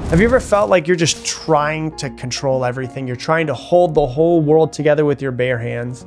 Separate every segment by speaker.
Speaker 1: Have you ever felt like you're just trying to control everything? You're trying to hold the whole world together with your bare hands.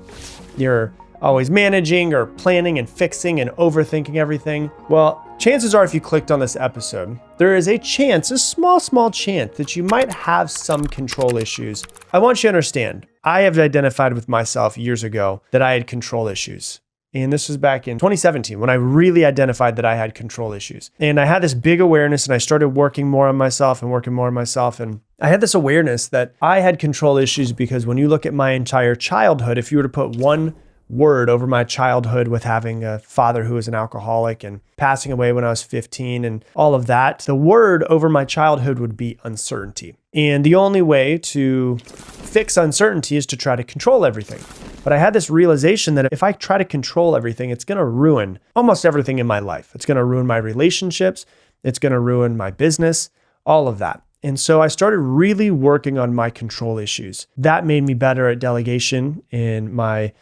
Speaker 1: You're always managing or planning and fixing and overthinking everything. Well, chances are if you clicked on this episode, there is a chance, a small chance that you might have some control issues. I want you to understand, I have identified with myself years ago that I had control issues. And this was back in 2017 when I really identified that I had control issues. And I had this big awareness and I started working more on myself. And I had this awareness that I had control issues because when you look at my entire childhood, if you were to put one word over my childhood with having a father who was an alcoholic and passing away when I was 15 and all of that, the word over my childhood would be uncertainty. And the only way to fix uncertainty is to try to control everything. But I had this realization that if I try to control everything, it's going to ruin almost everything in my life. It's going to ruin my relationships. It's going to ruin my business, all of that. And so I started really working on my control issues. That made me better at delegation in my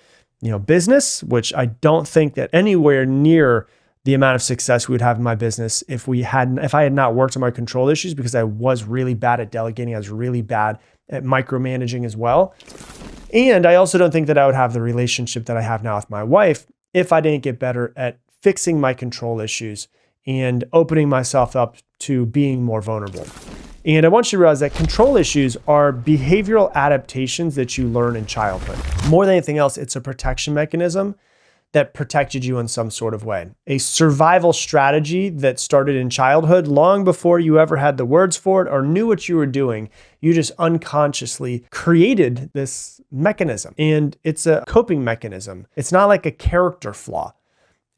Speaker 1: business, which I don't think that anywhere near the amount of success we would have in my business if I had not worked on my control issues, because I was really bad at delegating. I was really bad at micromanaging as well. And I also don't think that I would have the relationship that I have now with my wife if I didn't get better at fixing my control issues and opening myself up to being more vulnerable. And I want you to realize that control issues are behavioral adaptations that you learn in childhood. More than anything else, it's a protection mechanism that protected you in some sort of way. A survival strategy that started in childhood long before you ever had the words for it or knew what you were doing. You just unconsciously created this mechanism. And it's a coping mechanism. It's not like a character flaw.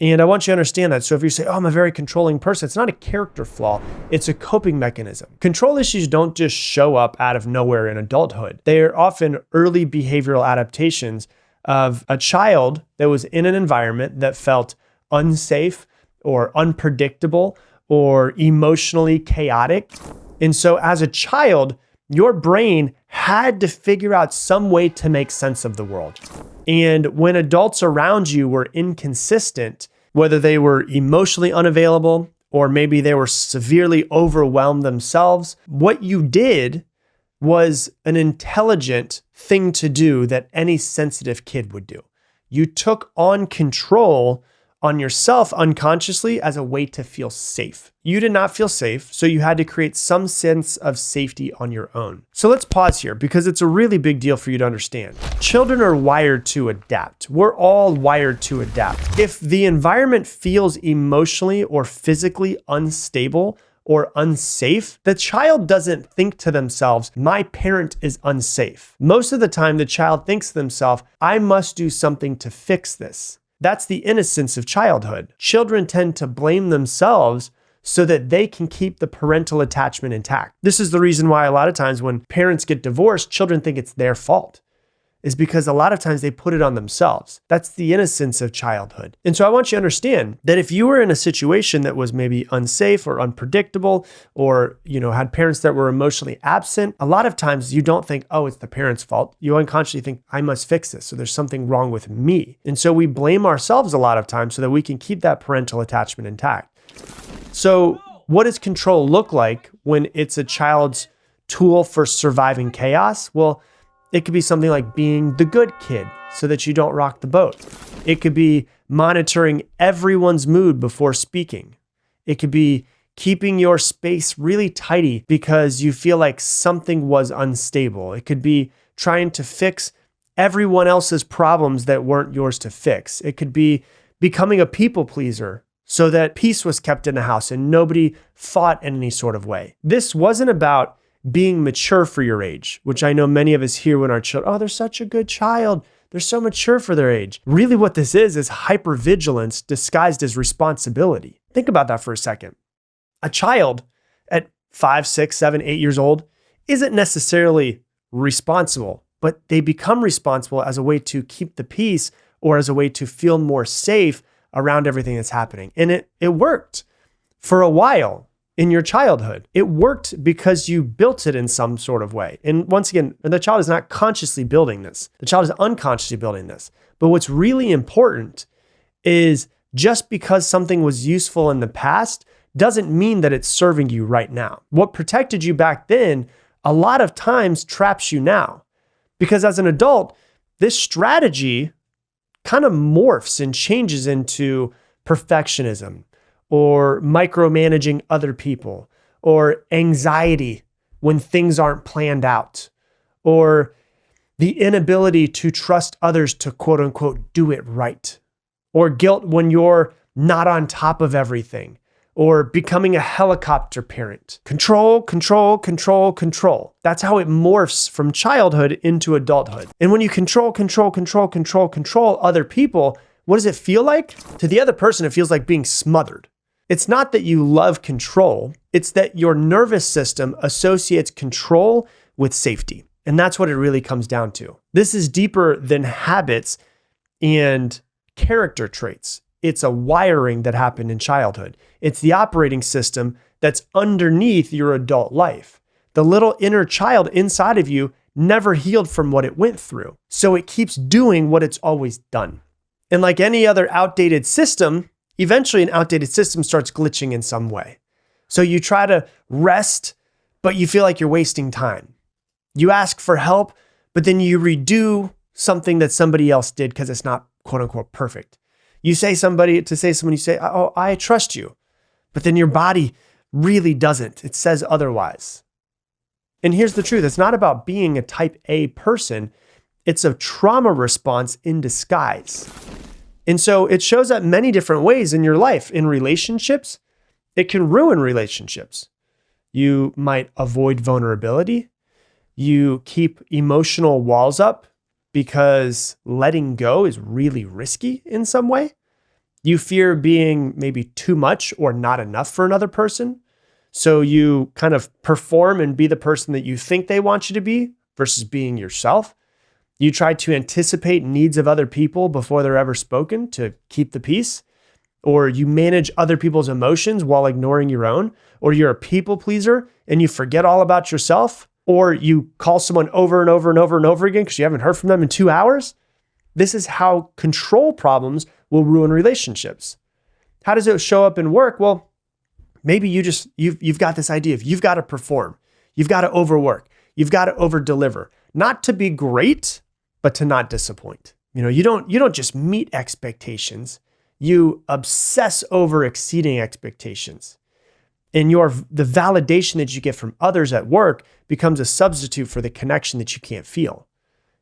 Speaker 1: And I want you to understand that. So if you say, I'm a very controlling person, it's not a character flaw, it's a coping mechanism. Control issues don't just show up out of nowhere in adulthood. They are often early behavioral adaptations of a child that was in an environment that felt unsafe or unpredictable or emotionally chaotic. And so as a child, your brain had to figure out some way to make sense of the world. And when adults around you were inconsistent, whether they were emotionally unavailable or maybe they were severely overwhelmed themselves, what you did was an intelligent thing to do that any sensitive kid would do. You took on control on yourself unconsciously as a way to feel safe. You did not feel safe, so you had to create some sense of safety on your own. So let's pause here because it's a really big deal for you to understand. Children are wired to adapt. We're all wired to adapt. If the environment feels emotionally or physically unstable or unsafe, the child doesn't think to themselves, my parent is unsafe. Most of the time, the child thinks to themselves, I must do something to fix this. That's the innocence of childhood. Children tend to blame themselves so that they can keep the parental attachment intact. This is the reason why a lot of times when parents get divorced, children think it's their fault, is because a lot of times they put it on themselves. That's the innocence of childhood. And so I want you to understand that if you were in a situation that was maybe unsafe or unpredictable or, had parents that were emotionally absent, a lot of times you don't think, it's the parent's fault. You unconsciously think, I must fix this. So there's something wrong with me. And so we blame ourselves a lot of times so that we can keep that parental attachment intact. So what does control look like when it's a child's tool for surviving chaos? Well, it could be something like being the good kid so that you don't rock the boat. It could be monitoring everyone's mood before speaking. It could be keeping your space really tidy because you feel like something was unstable. It could be trying to fix everyone else's problems that weren't yours to fix. It could be becoming a people pleaser so that peace was kept in the house and nobody fought in any sort of way. This wasn't about being mature for your age, which I know many of us hear when our children, they're such a good child. They're so mature for their age. Really what this is hyper-vigilance disguised as responsibility. Think about that for a second. A child at 5, 6, 7, 8 years old isn't necessarily responsible, but they become responsible as a way to keep the peace or as a way to feel more safe around everything that's happening. And it worked for a while. In your childhood, it worked because you built it in some sort of way. And once again, the child is not consciously building this. The child is unconsciously building this. But what's really important is just because something was useful in the past doesn't mean that it's serving you right now. What protected you back then, a lot of times traps you now. Because as an adult, this strategy kind of morphs and changes into perfectionism or micromanaging other people or anxiety when things aren't planned out or the inability to trust others to quote unquote do it right or guilt when you're not on top of everything or becoming a helicopter parent. Control, control, control, control. That's how it morphs from childhood into adulthood. And when you control other people, what does it feel like? To the other person, it feels like being smothered. It's not that you love control. It's that your nervous system associates control with safety. And that's what it really comes down to. This is deeper than habits and character traits. It's a wiring that happened in childhood. It's the operating system that's underneath your adult life. The little inner child inside of you never healed from what it went through. So it keeps doing what it's always done. And like any other outdated system, eventually an outdated system starts glitching in some way. So you try to rest, but you feel like you're wasting time. You ask for help, but then you redo something that somebody else did because it's not quote unquote perfect. You say you say, oh, I trust you. But then your body really doesn't. It says otherwise. And here's the truth. It's not about being a type A person. It's a trauma response in disguise. And so it shows up many different ways in your life. In relationships, it can ruin relationships. You might avoid vulnerability. You keep emotional walls up because letting go is really risky in some way. You fear being maybe too much or not enough for another person. So you kind of perform and be the person that you think they want you to be versus being yourself. You try to anticipate needs of other people before they're ever spoken to keep the peace. Or you manage other people's emotions while ignoring your own. Or you're a people pleaser and you forget all about yourself. Or you call someone over and over and over and over again because you haven't heard from them in 2 hours. This is how control problems will ruin relationships. How does it show up in work? Well, maybe you've got this idea of you've got to perform, you've got to overwork, you've got to overdeliver, not to be great, but to not disappoint. You don't just meet expectations, you obsess over exceeding expectations. And the validation that you get from others at work becomes a substitute for the connection that you can't feel.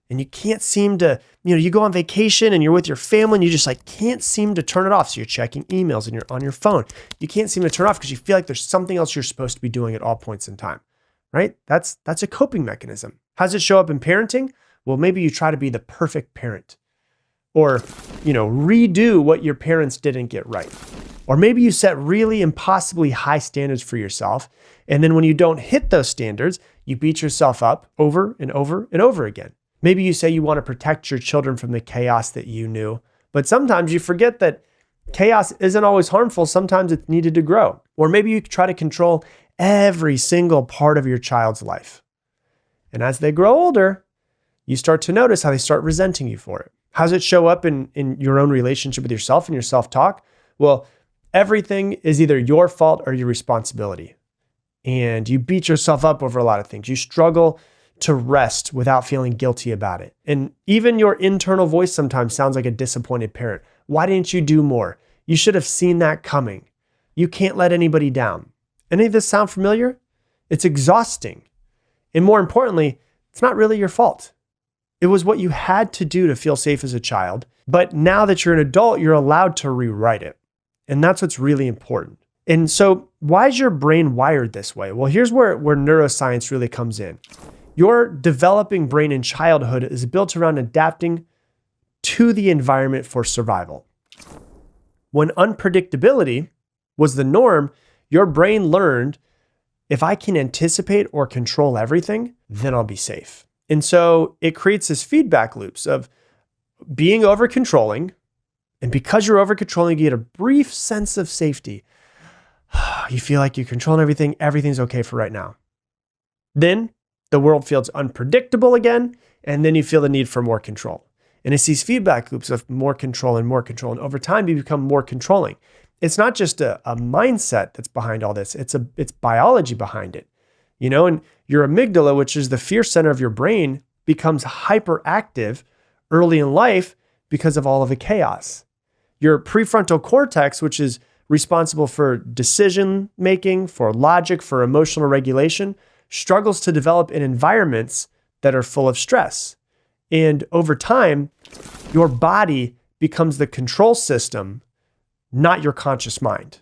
Speaker 1: And you can't seem to, you go on vacation and you're with your family and you just can't seem to turn it off. So you're checking emails and you're on your phone. You can't seem to turn it off because you feel like there's something else you're supposed to be doing at all points in time, right? That's a coping mechanism. How does it show up in parenting? Well, maybe you try to be the perfect parent or, redo what your parents didn't get right. Or maybe you set really impossibly high standards for yourself. And then when you don't hit those standards, you beat yourself up over and over and over again. Maybe you say you want to protect your children from the chaos that you knew, but sometimes you forget that chaos isn't always harmful. Sometimes it's needed to grow. Or maybe you try to control every single part of your child's life. And as they grow older, you start to notice how they start resenting you for it. How does it show up in your own relationship with yourself and your self-talk? Well, everything is either your fault or your responsibility. And you beat yourself up over a lot of things. You struggle to rest without feeling guilty about it. And even your internal voice sometimes sounds like a disappointed parent. Why didn't you do more? You should have seen that coming. You can't let anybody down. Any of this sound familiar? It's exhausting. And more importantly, it's not really your fault. It was what you had to do to feel safe as a child. But now that you're an adult, you're allowed to rewrite it. And that's what's really important. And so why is your brain wired this way? Well, here's where neuroscience really comes in. Your developing brain in childhood is built around adapting to the environment for survival. When unpredictability was the norm, your brain learned, if I can anticipate or control everything, then I'll be safe. And so it creates this feedback loops of being over controlling. And because you're over controlling, you get a brief sense of safety. You feel like you're controlling everything. Everything's okay for right now. Then the world feels unpredictable again. And then you feel the need for more control. And it's these feedback loops of more control and more control. And over time, you become more controlling. it's not just a mindset that's behind all this. It's biology behind it, and your amygdala, which is the fear center of your brain, becomes hyperactive early in life because of all of the chaos. Your prefrontal cortex, which is responsible for decision making, for logic, for emotional regulation, struggles to develop in environments that are full of stress. And over time, your body becomes the control system, not your conscious mind.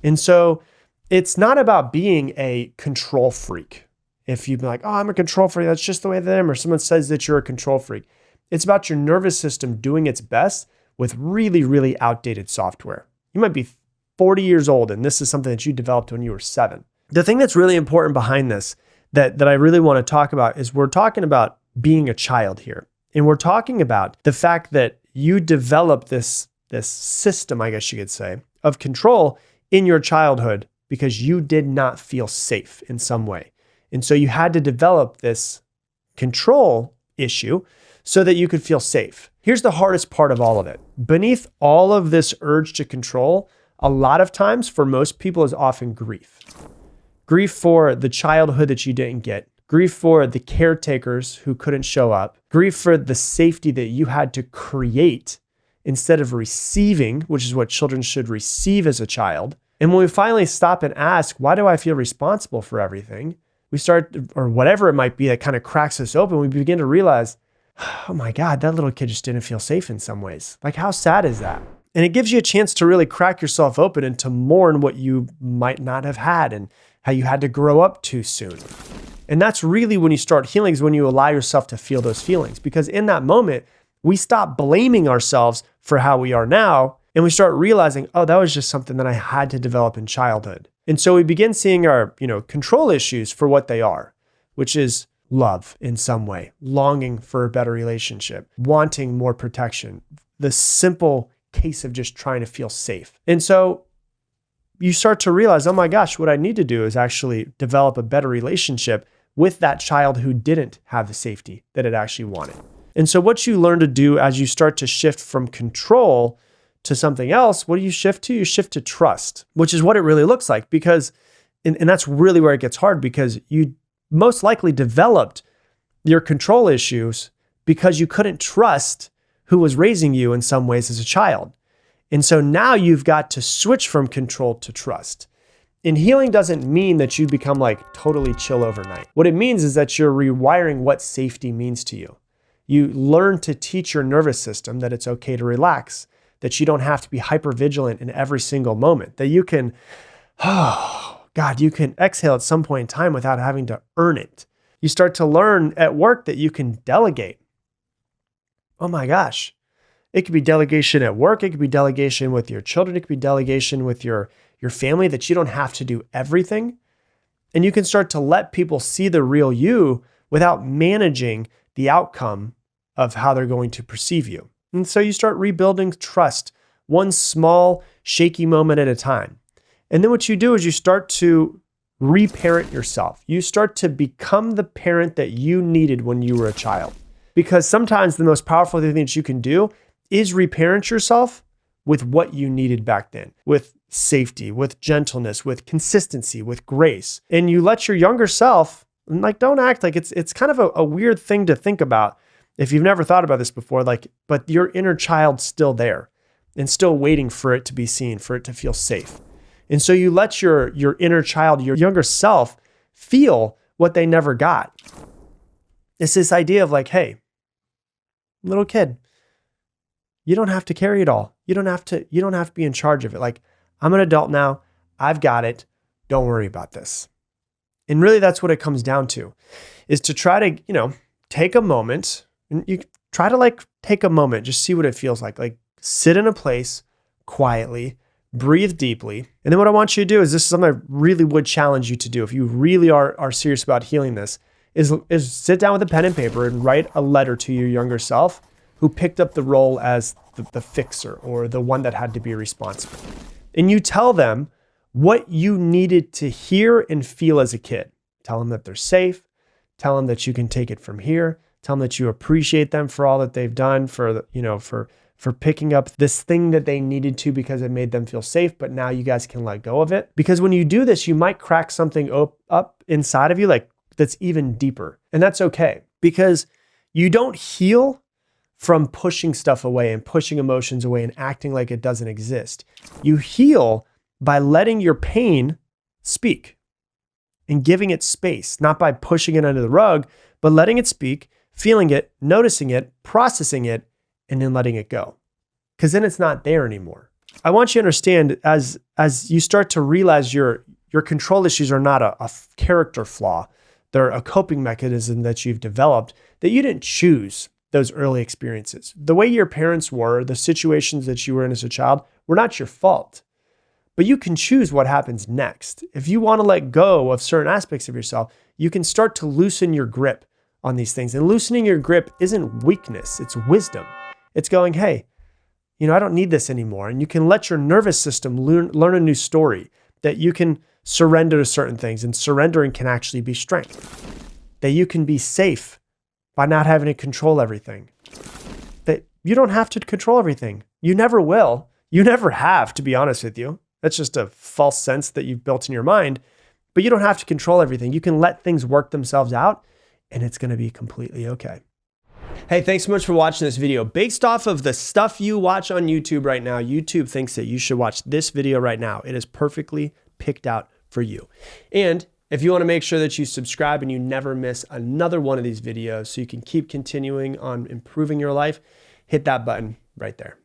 Speaker 1: And so it's not about being a control freak. If you'd be like, oh, I'm a control freak, that's just the way that I am, or someone says that you're a control freak. It's about your nervous system doing its best with really, really outdated software. You might be 40 years old, and this is something that you developed when you were 7. The thing that's really important behind this that I really want to talk about is we're talking about being a child here. And we're talking about the fact that you developed this system, I guess you could say, of control in your childhood because you did not feel safe in some way. And so you had to develop this control issue so that you could feel safe. Here's the hardest part of all of it. Beneath all of this urge to control, a lot of times for most people is often grief. Grief for the childhood that you didn't get. Grief for the caretakers who couldn't show up. Grief for the safety that you had to create instead of receiving, which is what children should receive as a child. And when we finally stop and ask, why do I feel responsible for everything? We start, or whatever it might be that kind of cracks us open, we begin to realize, oh my God, that little kid just didn't feel safe in some ways. Like, how sad is that? And it gives you a chance to really crack yourself open and to mourn what you might not have had and how you had to grow up too soon. And that's really when you start healing, is when you allow yourself to feel those feelings. Because in that moment, we stop blaming ourselves for how we are now, and we start realizing, oh, that was just something that I had to develop in childhood. And so we begin seeing our, control issues for what they are, which is love in some way, longing for a better relationship, wanting more protection, the simple case of just trying to feel safe. And so you start to realize, oh my gosh, what I need to do is actually develop a better relationship with that child who didn't have the safety that it actually wanted. And so what you learn to do as you start to shift from control to something else, what do you shift to? You shift to trust, which is what it really looks like, because, and that's really where it gets hard, because you most likely developed your control issues because you couldn't trust who was raising you in some ways as a child. And so now you've got to switch from control to trust. And healing doesn't mean that you become like totally chill overnight. What it means is that you're rewiring what safety means to you. You learn to teach your nervous system that it's okay to relax, that you don't have to be hyper-vigilant in every single moment, that you can, you can exhale at some point in time without having to earn it. You start to learn at work that you can delegate. Oh my gosh. It could be delegation at work. It could be delegation with your children. It could be delegation with your family, that you don't have to do everything. And you can start to let people see the real you without managing the outcome of how they're going to perceive you. And so you start rebuilding trust, one small shaky moment at a time. And then what you do is you start to reparent yourself. You start to become the parent that you needed when you were a child. Because sometimes the most powerful thing that you can do is reparent yourself with what you needed back then, with safety, with gentleness, with consistency, with grace. And you let your younger self, don't act like it's kind of a weird thing to think about if you've never thought about this before, but your inner child's still there and still waiting for it to be seen, for it to feel safe. And so you let your inner child, your younger self, feel what they never got. It's this idea of hey, little kid, you don't have to carry it all. You don't have to be in charge of it. I'm an adult now. I've got it. Don't worry about this. And really that's what it comes down to, is to try to, take a moment, and you try to take a moment, just see what it feels like sit in a place quietly, breathe deeply. And then what I want you to do is, this is something I really would challenge you to do if you really are serious about healing this, is sit down with a pen and paper and write a letter to your younger self who picked up the role as the fixer or the one that had to be responsible. And you tell them what you needed to hear and feel as a kid. Tell them that they're safe. Tell them that you can take it from here. Tell them that you appreciate them for all that they've done, for for picking up this thing that they needed to because it made them feel safe, but now you guys can let go of it. Because when you do this, you might crack something up inside of you like that's even deeper. And that's okay, because you don't heal from pushing stuff away and pushing emotions away and acting like it doesn't exist. You heal by letting your pain speak and giving it space, not by pushing it under the rug, but letting it speak, feeling it, noticing it, processing it, and then letting it go. Because then it's not there anymore. I want you to understand, as you start to realize your control issues are not a character flaw, they're a coping mechanism that you've developed, that you didn't choose those early experiences. The way your parents were, the situations that you were in as a child, were not your fault. But you can choose what happens next. If you want to let go of certain aspects of yourself, you can start to loosen your grip on these things. And loosening your grip isn't weakness, it's wisdom. It's going, hey, I don't need this anymore. And you can let your nervous system learn a new story, that you can surrender to certain things, and surrendering can actually be strength. That you can be safe by not having to control everything. That you don't have to control everything. You never will. You never have, to be honest with you. That's just a false sense that you've built in your mind, but you don't have to control everything. You can let things work themselves out, and it's going to be completely okay. Hey, thanks so much for watching this video. Based off of the stuff you watch on YouTube right now, YouTube thinks that you should watch this video right now. It is perfectly picked out for you. And if you want to make sure that you subscribe and you never miss another one of these videos so you can keep continuing on improving your life, hit that button right there.